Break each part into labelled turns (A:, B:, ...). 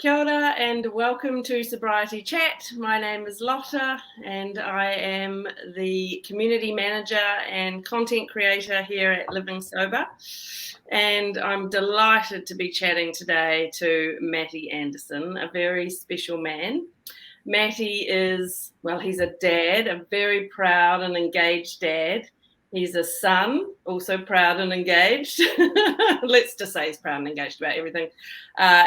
A: Kia ora and welcome to Sobriety Chat. My name is Lotta and I am the community manager and content creator here at Living Sober. And I'm delighted to be chatting today to Matty Anderson, a very special man. Matty is, well, he's a dad, a very proud and engaged dad. He's a son, also proud and engaged. Let's just say he's proud and engaged about everything.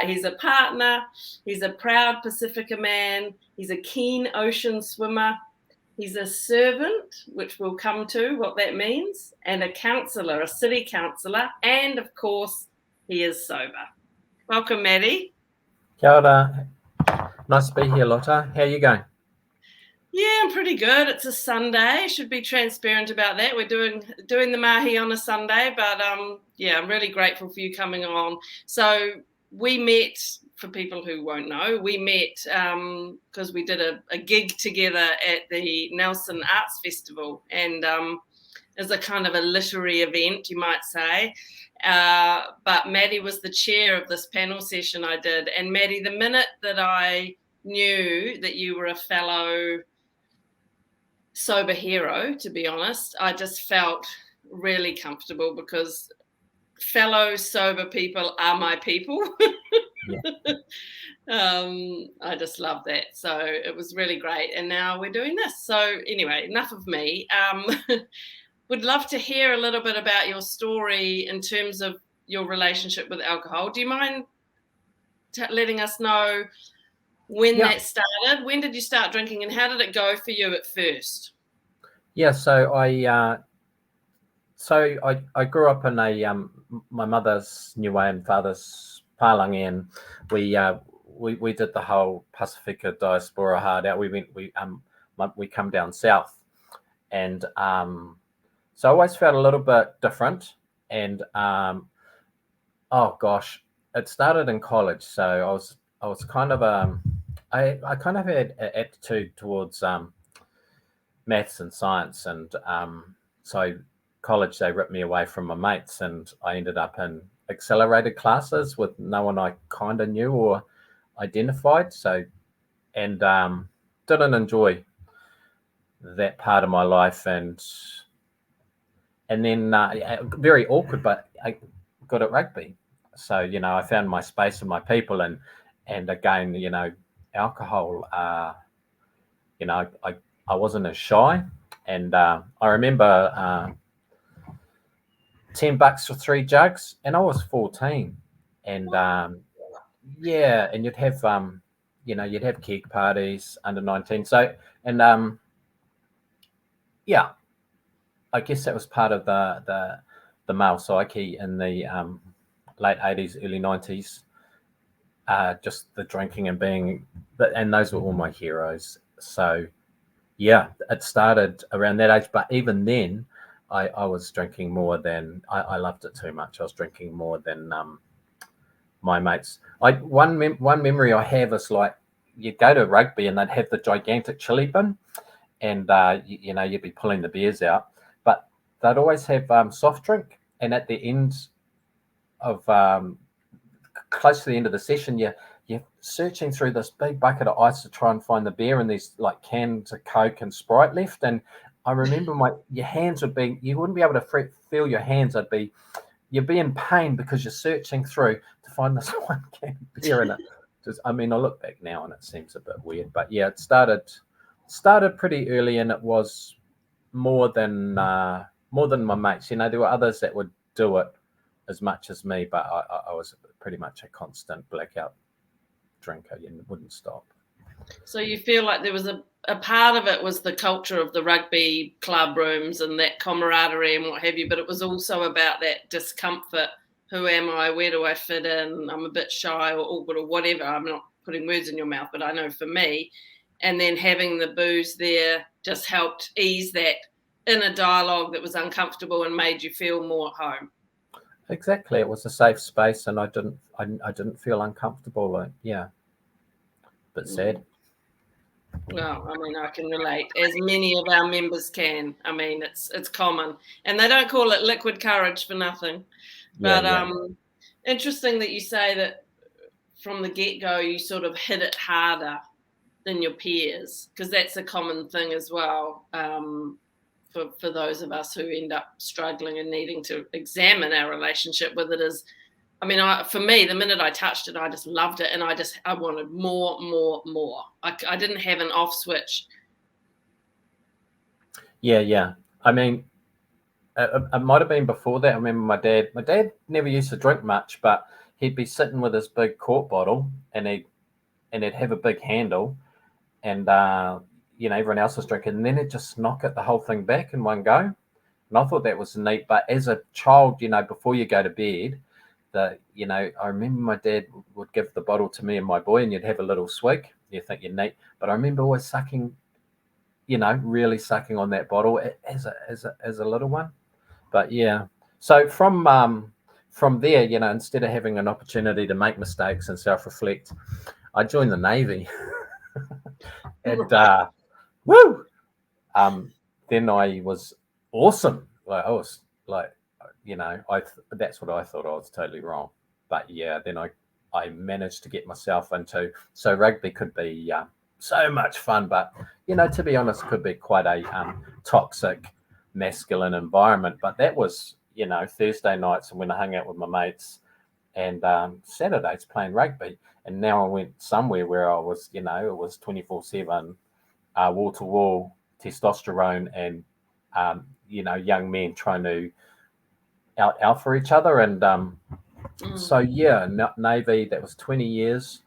A: He's a partner. He's a proud Pasifika man. He's a keen ocean swimmer. He's a servant, which we'll come to what that means, and a counsellor, a city counsellor. And, of course, he is sober. Welcome, Matty.
B: Kia ora. Nice to be here, Lotta. How are you going?
A: Yeah, I'm pretty good. It's a Sunday. Should be transparent about that. We're doing the mahi on a Sunday, but yeah, I'm really grateful for you coming on. So we met, for people who won't know, we met because we did a gig together at the Nelson Arts Festival, and as a kind of a literary event, you might say. But Matty was the chair of this panel session I did. And Matty, the minute that I knew that you were a fellow sober hero, to be honest, I just felt really comfortable because fellow sober people are my people. I just love that. So it was really great. And now we're doing this. So anyway, enough of me. Would love to hear a little bit about your story in terms of your relationship with alcohol. Do you mind letting us know when that started? When did you start drinking and how did it go for you at first?
B: Yeah, so I grew up in my mother's Niuean, father's Palangi, and we did the whole Pasifika diaspora hard out. We come down south, and so I always felt a little bit different. And oh gosh, it started in college. So I was kind of I kind of had an aptitude towards maths and science, and so college they ripped me away from my mates, and I ended up in accelerated classes with no one I kind of knew or identified. So, and didn't enjoy that part of my life, and then very awkward, but I got at rugby. So I found my space and my people, and again alcohol. I wasn't as shy, and I remember $10 for 3 jugs, and I was 14, and and you'd have you'd have keg parties under 19. So and I guess that was part of the male psyche in the late 80s, early 90s. Just the drinking and and those were all my heroes. So yeah, it started around that age, but even then, I was drinking more than I loved it too much. I was drinking more than my mates. One memory I have is like you'd go to rugby and they'd have the gigantic chili bin, and you'd be pulling the beers out, but they'd always have soft drink, and at the end of close to the end of the session, you're searching through this big bucket of ice to try and find the beer, and there's like cans of Coke and Sprite left. And I remember your hands you wouldn't be able to feel your hands. You'd be in pain because you're searching through to find this one can of beer in it. I look back now and it seems a bit weird, but yeah, it started pretty early, and it was more than my mates. There were others that would do it as much as me, but I was pretty much a constant blackout drinker. You wouldn't stop.
A: So you feel like there was a part of it was the culture of the rugby club rooms and that camaraderie and what have you, but it was also about that discomfort. Who am I? Where do I fit in? I'm a bit shy or awkward or whatever. I'm not putting words in your mouth, but I know for me. And then having the booze there just helped ease that inner dialogue that was uncomfortable and made you feel more at home.
B: Exactly, it was a safe space, and I didn't feel uncomfortable. Yeah, but sad.
A: Well, I can relate, as many of our members can. It's common, and they don't call it liquid courage for nothing. But interesting that you say that from the get-go you sort of hit it harder than your peers? Because that's a common thing as well, for those of us who end up struggling and needing to examine our relationship with it. Is, I mean, for me, the minute I touched it, I just loved it, and I wanted more. I didn't have an off switch.
B: Yeah. I mean, it might have been before that. I remember my dad never used to drink much, but he'd be sitting with his big quart bottle, and he'd have a big handle, and everyone else was drinking, and then he'd just knock it the whole thing back in one go. And I thought that was neat. But as a child, before you go to bed, I remember my dad would give the bottle to me and my boy, and you'd have a little swig. You think you're neat, but I remember always sucking, really sucking on that bottle as a little one. But yeah, so from there, instead of having an opportunity to make mistakes and self-reflect, I joined the Navy. And woo! Then I was awesome. Like I was like, that's what I thought. I was totally wrong. But yeah, then I managed to get myself into. So rugby could be so much fun, but to be honest, could be quite a toxic, masculine environment. But that was Thursday nights, and when I hung out with my mates, and Saturdays playing rugby. And now I went somewhere where I was, it was 24/7, wall to wall testosterone, and young men trying to out alpha each other. And so yeah, Navy, that was 20 years.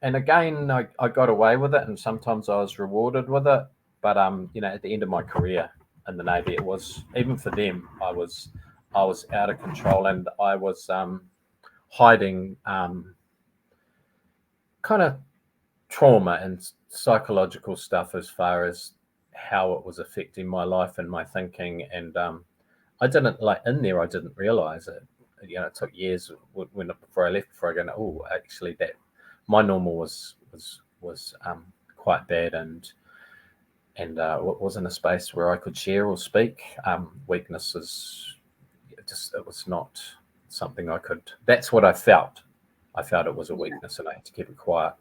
B: And again, I got away with it, and sometimes I was rewarded with it. But at the end of my career in the Navy, it was, even for them, I was out of control, and I was hiding kind of trauma and psychological stuff as far as how it was affecting my life and my thinking. And I didn't, in there, I didn't realize it. It took years before I left, before I go, oh, actually that my normal was quite bad, and wasn't a space where I could share or speak. Weaknesses, it was not something I could. That's what I felt. I felt it was a weakness, and I had to keep it quiet.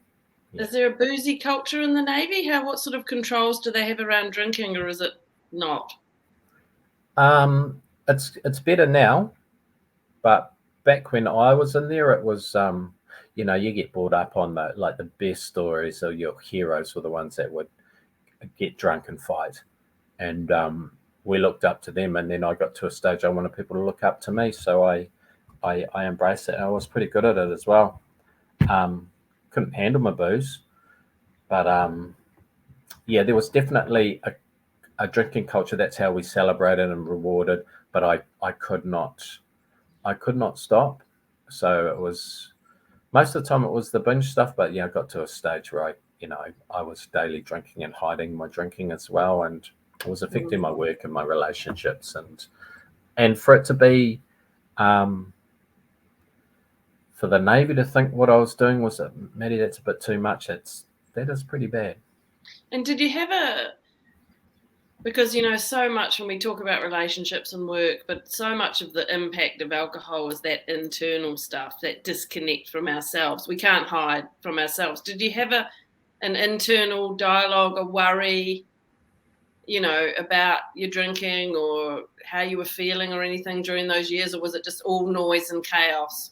B: Yeah.
A: Is there a boozy culture in the Navy? What sort of controls do they have around drinking, or is it not?
B: It's better now, but back when I was in there, it was you get brought up on the best stories, or your heroes were the ones that would get drunk and fight, and we looked up to them. And then I got to a stage I wanted people to look up to me, so I embraced it. And I was pretty good at it as well. Couldn't handle my booze, but there was definitely a drinking culture. That's how we celebrated and rewarded. But I could not stop. So it was, most of the time it was the binge stuff. But I got to a stage where I was daily drinking and hiding my drinking as well, and it was affecting my work and my relationships. And for it to be, for the Navy to think what I was doing was, Matty, that's a bit too much. That is pretty bad. And
A: did you have because so much when we talk about relationships and work, but so much of the impact of alcohol is that internal stuff, that disconnect from ourselves. We can't hide from ourselves. Did you have an internal dialogue, a worry, about your drinking or how you were feeling or anything during those years, or was it just all noise and chaos?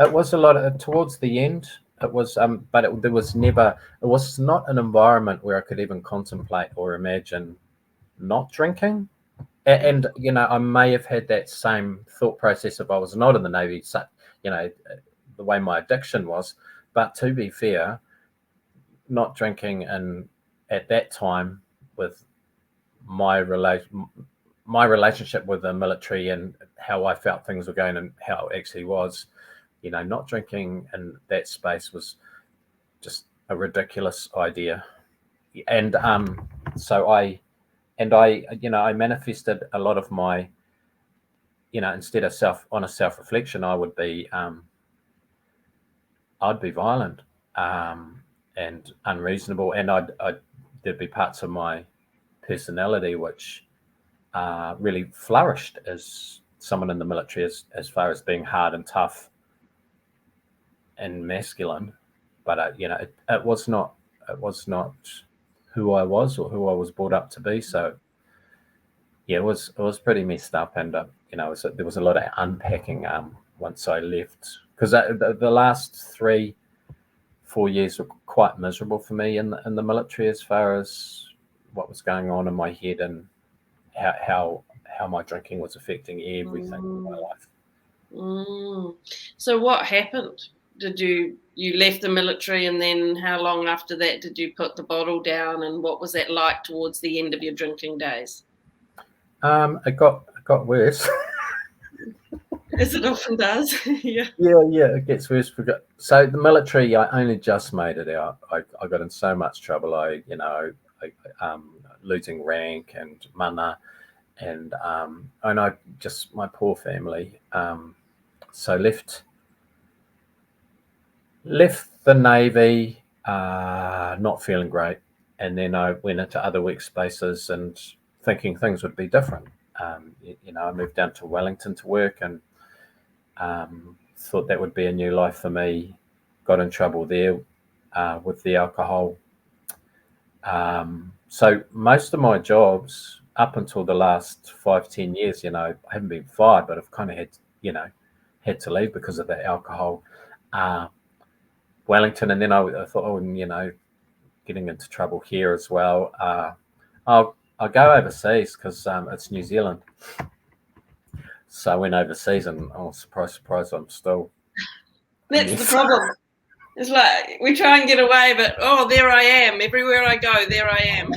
B: It was a lot towards the end. It was, but there was never. It was not an environment where I could even contemplate or imagine not drinking. And I may have had that same thought process if I was not in the Navy. The way my addiction was. But to be fair, not drinking, and at that time with my relationship with the military and how I felt things were going and how it actually was. Not drinking in that space was just a ridiculous idea. And so I manifested a lot of my, instead of self-reflection, I would be, I'd be violent and unreasonable. And there'd be parts of my personality which really flourished as someone in the military, as far as being hard and tough. and masculine, but it was not who I was or who I was brought up to be. So yeah, it was pretty messed up, and there was a lot of unpacking once I left, because the last 3-4 years were quite miserable for me in the military, as far as what was going on in my head and how my drinking was affecting everything in my life.
A: So what happened? Did you left the military, and then how long after that did you put the bottle down, and what was that like towards the end of your drinking days?
B: It got worse.
A: As it often does. Yeah.
B: Yeah, it gets worse. So the military, I only just made it out. I got in so much trouble. I losing rank and mana, and I just, my poor family. So left the Navy, not feeling great, and then I went into other workspaces and thinking things would be different. I moved down to Wellington to work, and thought that would be a new life for me. Got in trouble there with the alcohol. So most of my jobs up until the last 5-10 years, I haven't been fired, but I've kind of had to leave because of the alcohol. Wellington, and then I thought, getting into trouble here as well. I'll go overseas because it's New Zealand. So I went overseas, and surprise, I'm still.
A: That's the problem. It's like we try and get away, but there I am. Everywhere I go, there I am.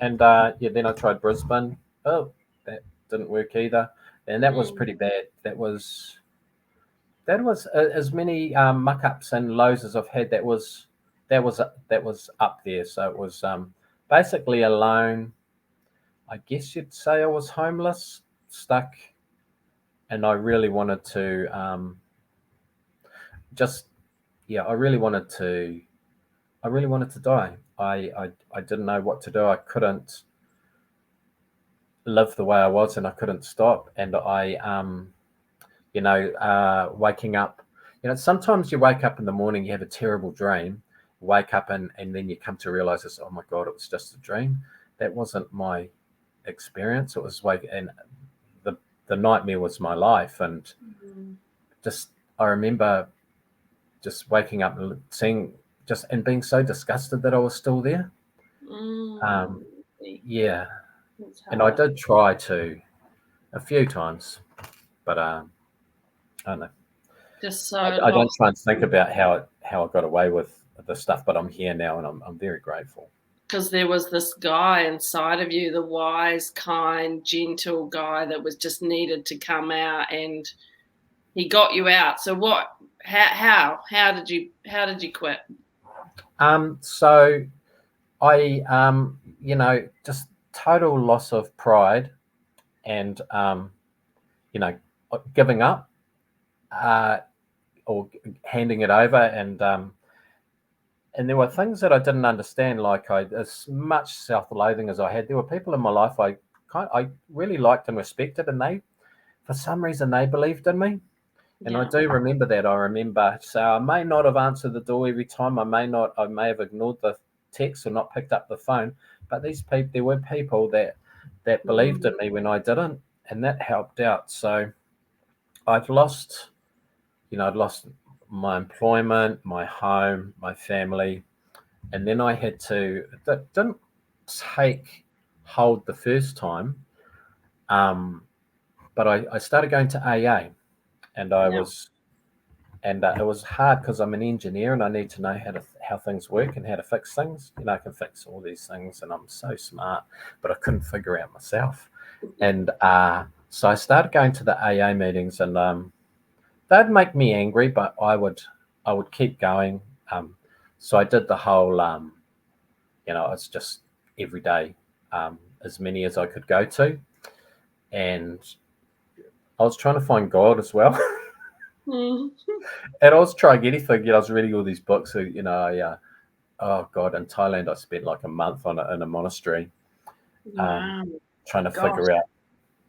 B: And then I tried Brisbane. Oh, that didn't work either, and that was pretty bad. That was as many muck ups and lows as I've had. That was up there. So it was basically alone. I guess you'd say I was homeless, stuck, and I really wanted to I really wanted to die. I didn't know what to do. I couldn't live the way I was, and I couldn't stop. And I waking up, sometimes you wake up in the morning, you have a terrible dream, wake up and then you come to realize this, oh my God, it was just a dream. That wasn't my experience. It was and the nightmare was my life. And I remember just waking up and seeing and being so disgusted that I was still there. Yeah. And I did try to a few times, but I don't know.
A: Just so
B: I don't try and think about how I got away with the stuff, but I'm here now, and I'm very grateful.
A: Because there was this guy inside of you, the wise, kind, gentle guy that was just needed to come out, and he got you out. So what? How did you quit?
B: So I just total loss of pride, and giving up or handing it over, and there were things that I didn't understand, like as much self-loathing as I had. There were people in my life I really liked and respected, and for some reason they believed in me. And I do remember that. So I may not have answered the door every time. I may have ignored the text or not picked up the phone. But there were people that believed in me when I didn't, and that helped out. So I'd lost my employment, my home, my family, and then I had to. That didn't take hold the first time, but I started going to AA. And it was hard because I'm an engineer and I need to know how things work and how to fix things. I can fix all these things and I'm so smart, but I couldn't figure out myself. And so I started going to the AA meetings, and they'd make me angry, but I would keep going. So I did the whole, it's just every day, as many as I could go to, and I was trying to find God as well. And I was trying anything. I was reading all these books. Oh God, in Thailand, I spent like a month in a monastery, trying to figure out.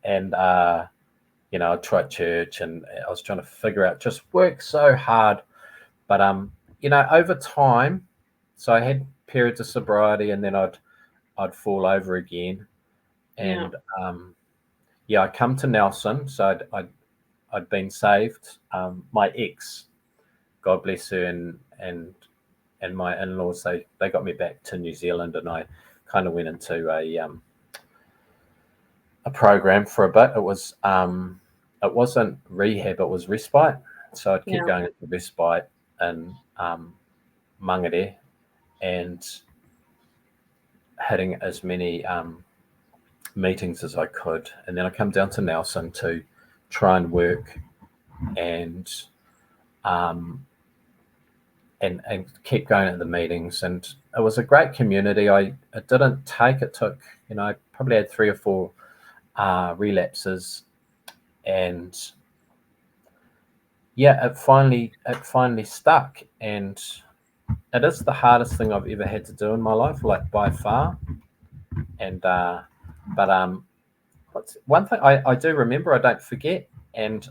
B: And I tried church, and I was trying to figure out. Just work so hard But over time, so I had periods of sobriety, and then I'd fall over again, and I come to Nelson. So I'd been saved. My ex, God bless her, and my in-laws, they got me back to New Zealand, and I kind of went into a program for a bit. It wasn't rehab, it was respite. So I'd keep going into respite in Mangere and hitting as many meetings as I could. And then I come down to Nelson to try and work and keep going at the meetings. And it was a great community. It didn't take, it took, I probably had 3 or 4 relapses, and it finally stuck. And it is the hardest thing I've ever had to do in my life, like by far. And but what's one thing I do remember, I don't forget, and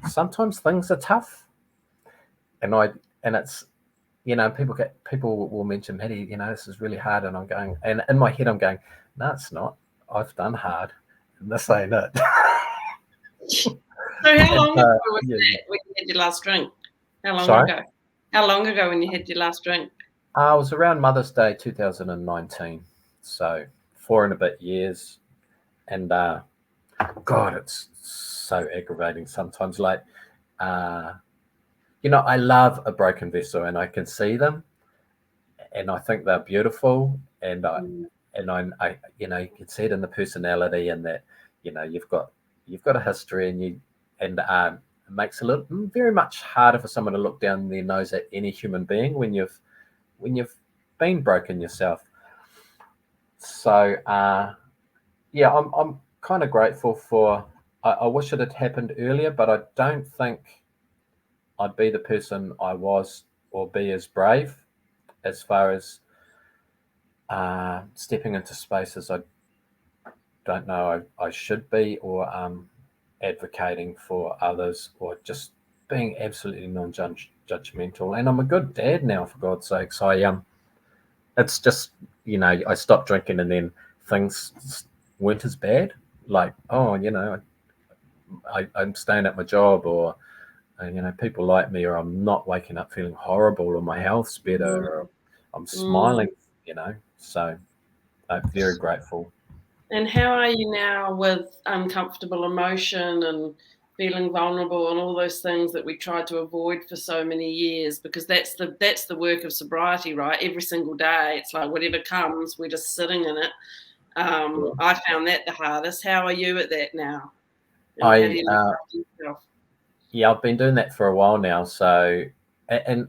B: sometimes things are tough, and it's people will mention, Matty, this is really hard, and I'm going, and in my head I'm going, no, it's not. I've done hard, and this ain't it.
A: So how long ago was that when you had your last drink? How long ago? How long ago when you had your last drink?
B: It was around Mother's Day 2019, so 4 and a bit years, and God, it's so aggravating sometimes. Like, I love a broken vessel, and I can see them, and I think they're beautiful, and I you can see it in the personality, and that you've got a history, and it makes it very much harder for someone to look down their nose at any human being when you've been broken yourself. So I'm kind of grateful for. I wish it had happened earlier, but I don't think I'd be the person I was, or be as brave as far as stepping into spaces I don't know I should be, or advocating for others, or just being absolutely non-judgmental. And I'm a good dad now, for God's sakes. It's just, I stopped drinking, and then things weren't as bad. Like, I'm staying at my job, or people like me, or I'm not waking up feeling horrible, or my health's better, or I'm smiling, So I'm very grateful.
A: And how are you now with uncomfortable emotion and feeling vulnerable and all those things that we tried to avoid for so many years? Because that's the work of sobriety, right? Every single day, it's like whatever comes, we're just sitting in it. I found that the hardest. How are you at that now? How do you look after yourself?
B: Yeah, I've been doing that for a while now. So, and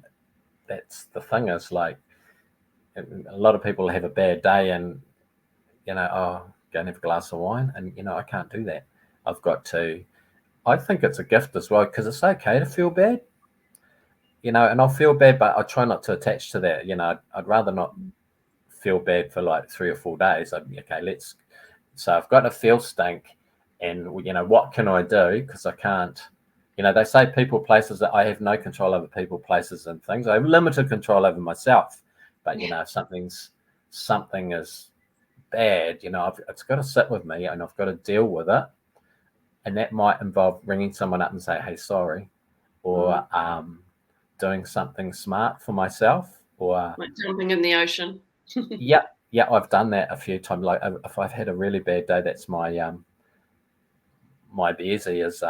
B: that's the thing, is like, a lot of people have a bad day, and go and have a glass of wine, and I can't do that. I've got to. I think it's a gift as well, because it's okay to feel bad, and I'll feel bad, but I try not to attach to that. I'd rather not feel bad for like 3 or 4 days. So I've got to feel stink, and what can I do? Because I can't. They say people, places, that I have no control over people, places, and things. I have limited control over myself. But if something is bad, it's got to sit with me, and I've got to deal with it. And that might involve ringing someone up and say, "Hey, sorry," or doing something smart for myself, or
A: like jumping in the ocean.
B: yeah, I've done that a few times. Like, if I've had a really bad day, that's my my boozy is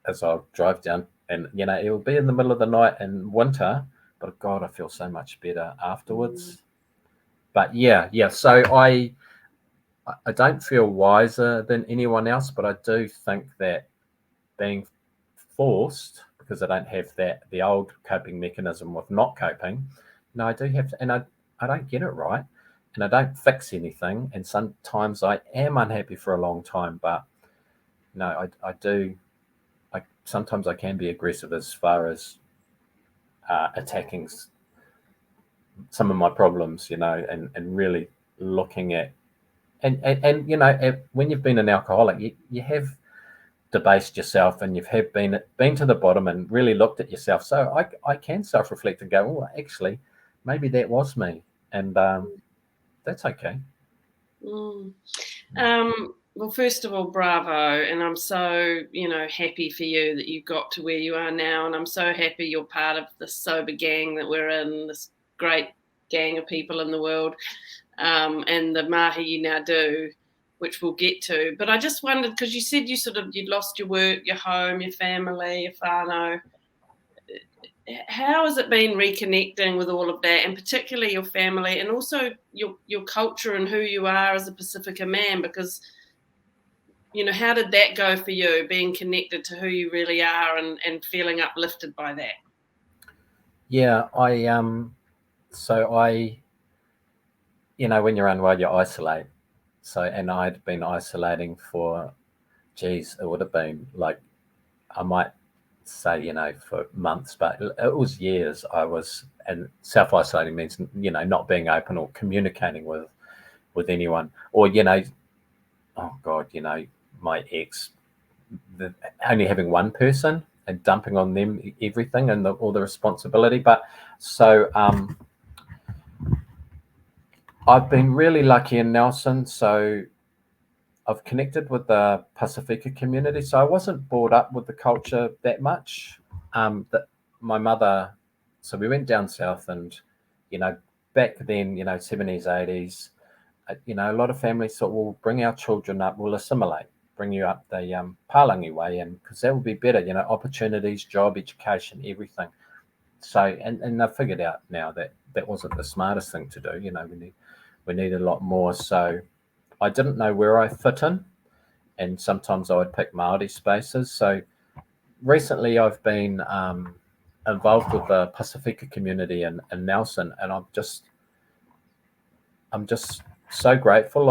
B: as I'll drive down, and it'll be in the middle of the night in winter, but God, I feel so much better afterwards. But so I don't feel wiser than anyone else, but I do think that being forced, because I don't have the old coping mechanism with not coping, I do have to, and I don't get it right, and I don't fix anything, and sometimes I am unhappy for a long time, but I do. Sometimes I can be aggressive as far as attacking some of my problems, and really looking at, and when you've been an alcoholic, you have debased yourself and you've been to the bottom and really looked at yourself. So I can self-reflect and go, oh, actually, maybe that was me, and that's okay.
A: Well, first of all, bravo, and I'm so happy for you that you got to where you are now, and I'm so happy you're part of this sober gang that we're in, this great gang of people in the world, and the mahi you now do, which we'll get to. But I just wondered, because you said you'd lost your work, your home, your family, your whānau. How has it been reconnecting with all of that, and particularly your family, and also your culture and who you are as a Pasifika man? Because how did that go for you, being connected to who you really are and feeling uplifted by that?
B: Yeah, when you're unwell, you isolate. So, and I'd been isolating for, it would have been like, I might say, for months, but it was years. And self-isolating means, not being open or communicating with anyone, or, oh God, my ex, only having one person and dumping on them everything and all the responsibility. But so I've been really lucky in Nelson. So I've connected with the Pasifika community. So I wasn't brought up with the culture that much. That my mother, so we went down south, and back then, 70s, 80s, a lot of families thought, we'll bring our children up, we'll assimilate, bring you up the Palangi way, and because that would be better, opportunities, job, education, everything. So, and I've figured out now that wasn't the smartest thing to do. We need a lot more. So I didn't know where I fit in, and sometimes I would pick Māori spaces. So recently I've been involved with the Pasifika community in Nelson, and I'm just so grateful.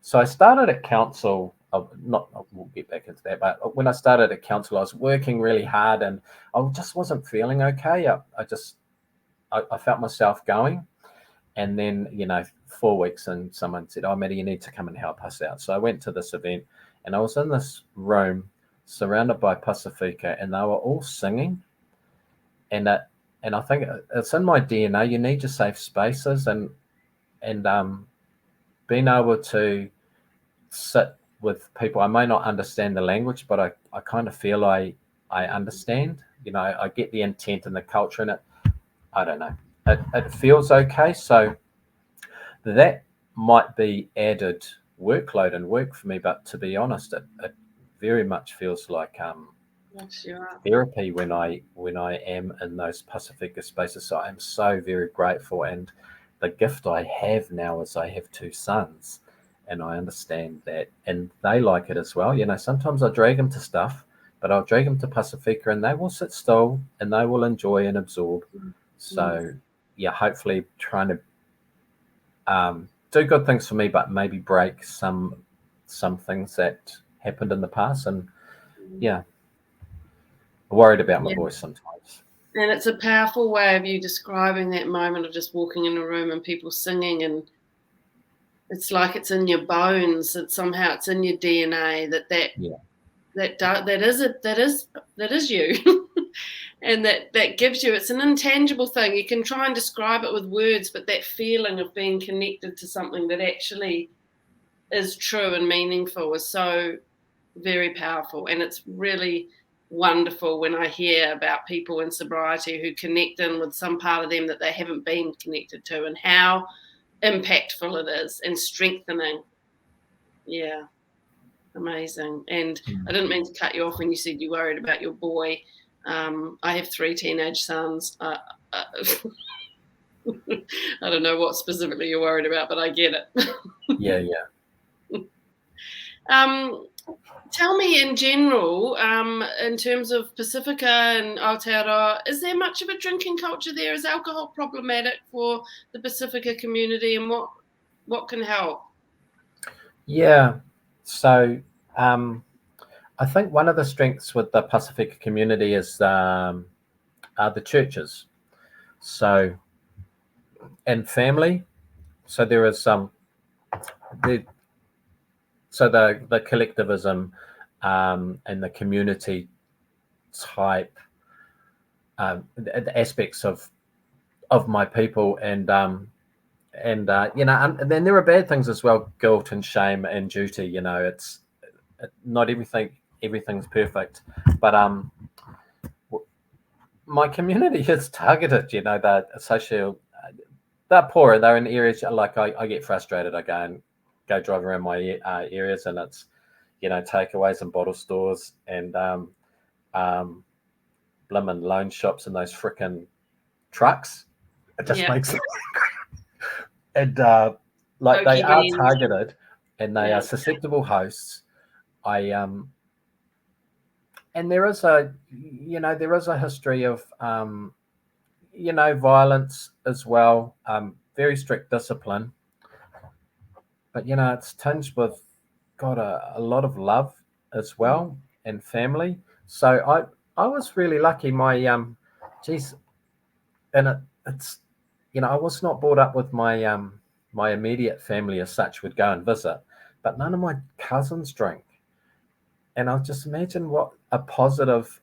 B: So I started at council. We'll get back into that. But when I started at council, I was working really hard, and I just wasn't feeling okay. I felt myself going, and then 4 weeks, and someone said, "Oh, Matty, you need to come and help us out." So I went to this event, and I was in this room surrounded by Pasifika, and they were all singing, and I think it's in my DNA. You need your safe spaces, and being able to sit with people. I may not understand the language, but I kind of feel I understand. I get the intent and the culture in it. I don't know. It feels okay. So that might be added workload and work for me, but to be honest, it very much feels like therapy when I am in those Pasifika spaces. So I'm so very grateful, and the gift I have now is I have 2 sons, and I understand that, and they like it as well. Sometimes I drag them to stuff, but I'll drag them to Pasifika, and they will sit still and they will enjoy and absorb. So yeah, hopefully trying to do good things for me, but maybe break some things that happened in the past. And yeah, worried about my voice sometimes.
A: And it's a powerful way of you describing that moment of just walking in a room and people singing, and it's like it's in your bones, that somehow it's in your DNA, that is you. And that gives you, it's an intangible thing. You can try and describe it with words, but that feeling of being connected to something that actually is true and meaningful is so very powerful. And it's really wonderful when I hear about people in sobriety who connect in with some part of them that they haven't been connected to, and how impactful it is and strengthening. Yeah, amazing. And I didn't mean to cut you off when you said you worried about your boy. I have 3 teenage sons. I don't know what specifically you're worried about, but I get it.
B: Yeah.
A: Tell me in general, in terms of Pasifika and Aotearoa, is there much of a drinking culture there? Is alcohol problematic for the Pasifika community, and what can help?
B: Yeah, so I think one of the strengths with the Pasifika community is the churches. So, and family. So there is the collectivism and the community type the aspects of my people, and and then there are bad things as well, guilt and shame and duty. It's not everything's perfect, but my community is targeted. They're they're poor. They're in areas like I get frustrated. I go drive around my areas, and it's takeaways and bottle stores and blimmin' loan shops and those frickin' trucks. It just makes it. And like they are targeted, and they are susceptible hosts. And there is a history of violence as well, very strict discipline, but it's tinged with a lot of love as well, and family. So I was really lucky. My and it's I was not brought up with my immediate family as such would go and visit, but none of my cousins drink. And I'll just imagine what a positive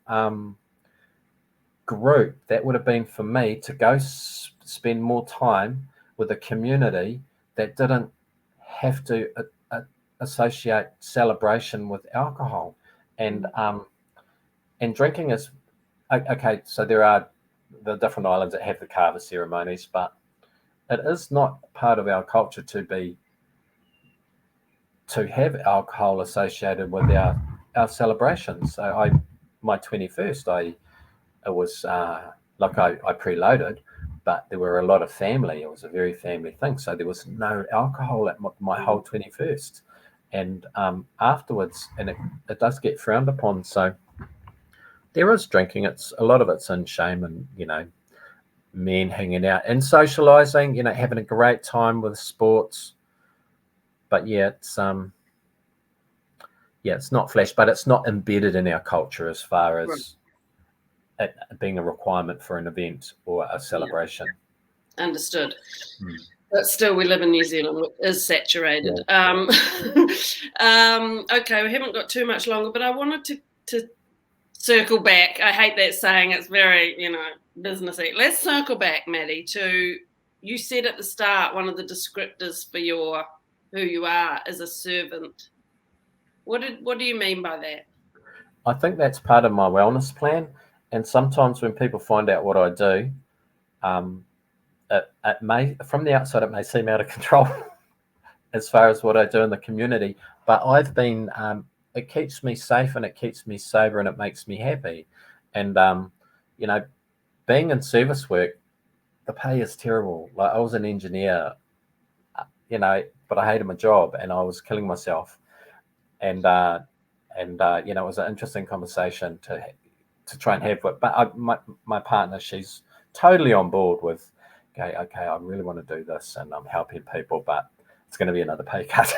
B: group that would have been for me to go spend more time with a community that didn't have to associate celebration with alcohol. And drinking is okay. So there are the different islands that have the carver ceremonies, but it is not part of our culture to have alcohol associated with our celebrations. So my 21st, it was like I preloaded, but there were a lot of family. It was a very family thing. So there was no alcohol at my whole 21st. And afterwards, and it does get frowned upon. So there is drinking. A lot of it's in shame and, men hanging out and socializing, having a great time with sports. But it's not flash, but it's not embedded in our culture as far as it being a requirement for an event or a celebration.
A: Understood. But still, we live in New Zealand, which is saturated. Okay, we haven't got too much longer, but I wanted to circle back. I hate that saying. It's very, businessy. Let's circle back, Matty, to you said at the start, one of the descriptors for who you are is a servant. What do you mean by that?
B: I think that's part of my wellness plan. And sometimes when people find out what I do, it may, from the outside, it may seem out of control as far as what I do in the community. But I've been, it keeps me safe and it keeps me sober and it makes me happy. And, being in service work, the pay is terrible. Like I was an engineer, but I hated my job and I was killing myself. And it was an interesting conversation to try and have. But my partner, she's totally on board with, okay, I really want to do this and I'm helping people, but it's going to be another pay cut.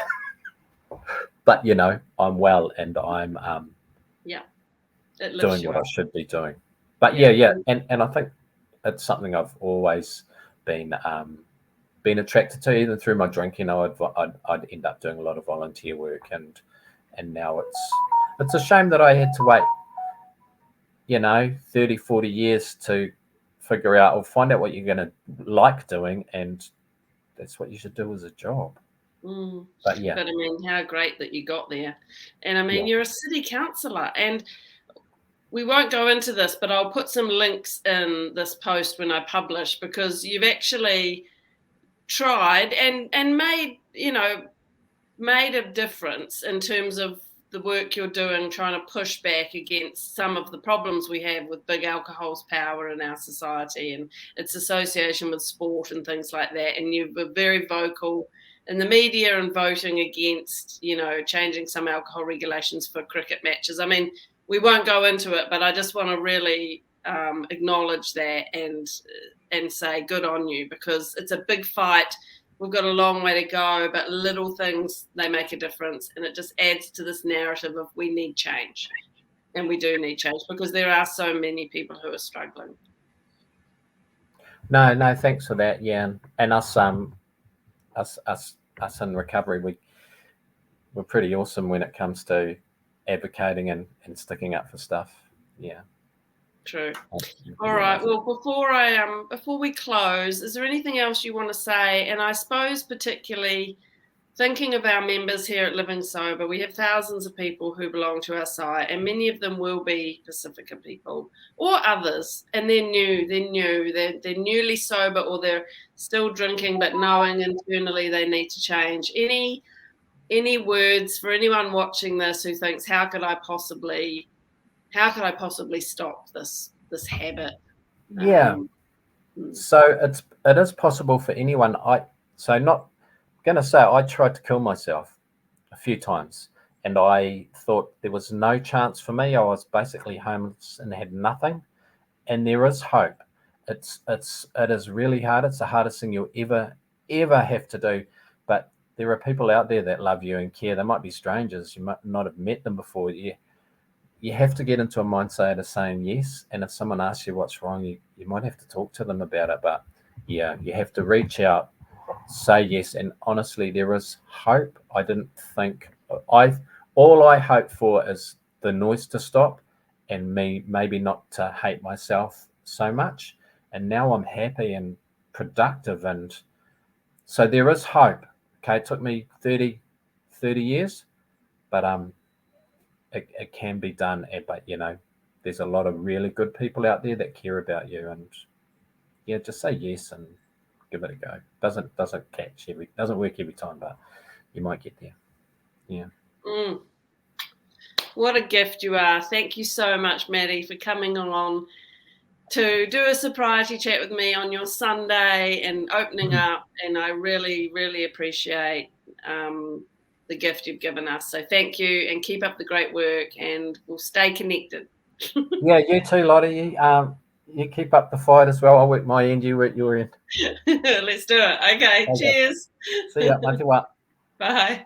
B: But I'm well and I'm doing what I should be doing. But and I think it's something I've always been attracted to. Even through my drinking, I'd end up doing a lot of volunteer work, and now it's a shame that I had to wait 30, 40 years to figure out or find out what you're going to like doing, and that's what you should do as a job. But
A: I mean, how great that you got there. And I mean, you're a city councillor, and we won't go into this, but I'll put some links in this post when I publish, because you've actually tried and made a difference in terms of the work you're doing, trying to push back against some of the problems we have with big alcohol's power in our society and its association with sport and things like that. And you were very vocal in the media and voting against, changing some alcohol regulations for cricket matches. I mean, we won't go into it, but I just want to really acknowledge that and say good on you, because it's a big fight. We've got a long way to go, but little things, they make a difference. And it just adds to this narrative of we need change. And we do need change because there are so many people who are struggling.
B: No, thanks for that. Yeah. And us in recovery, we're pretty awesome when it comes to advocating and sticking up for stuff. Yeah.
A: True. All right. Well, before we close, is there anything else you want to say? And I suppose particularly thinking of our members here at Living Sober, we have thousands of people who belong to our site, and many of them will be Pasifika people or others, and they're newly sober, or they're still drinking but knowing internally they need to change. Any words for anyone watching this who thinks, how could I possibly stop this habit?
B: Yeah. So it is possible for anyone. I tried to kill myself a few times, and I thought there was no chance for me. I was basically homeless and had nothing. And there is hope. It is really hard. It's the hardest thing you'll ever have to do. But there are people out there that love you and care. They might be strangers. You might not have met them before. You have to get into a mindset of saying yes. And if someone asks you what's wrong, you might have to talk to them about it. But yeah, you have to reach out, say yes. And honestly, there is hope. I didn't think all I hope for is the noise to stop and me maybe not to hate myself so much. And now I'm happy and productive. And so there is hope. Okay. It took me 30 years, but it can be done. But there's a lot of really good people out there that care about you, and yeah, just say yes and give it a go. Doesn't work every time, but you might get there. Yeah.
A: What a gift you are. Thank you so much, Matty, for coming along to do a sobriety chat with me on your Sunday and opening up. And I really, really appreciate the gift you've given us. So thank you, and keep up the great work, and we'll stay connected.
B: Yeah, you too, Lotta. You keep up the fight as well. I'll work my end, you work your end.
A: Let's do it. Okay. Cheers.
B: See ya. Bye.
A: Bye.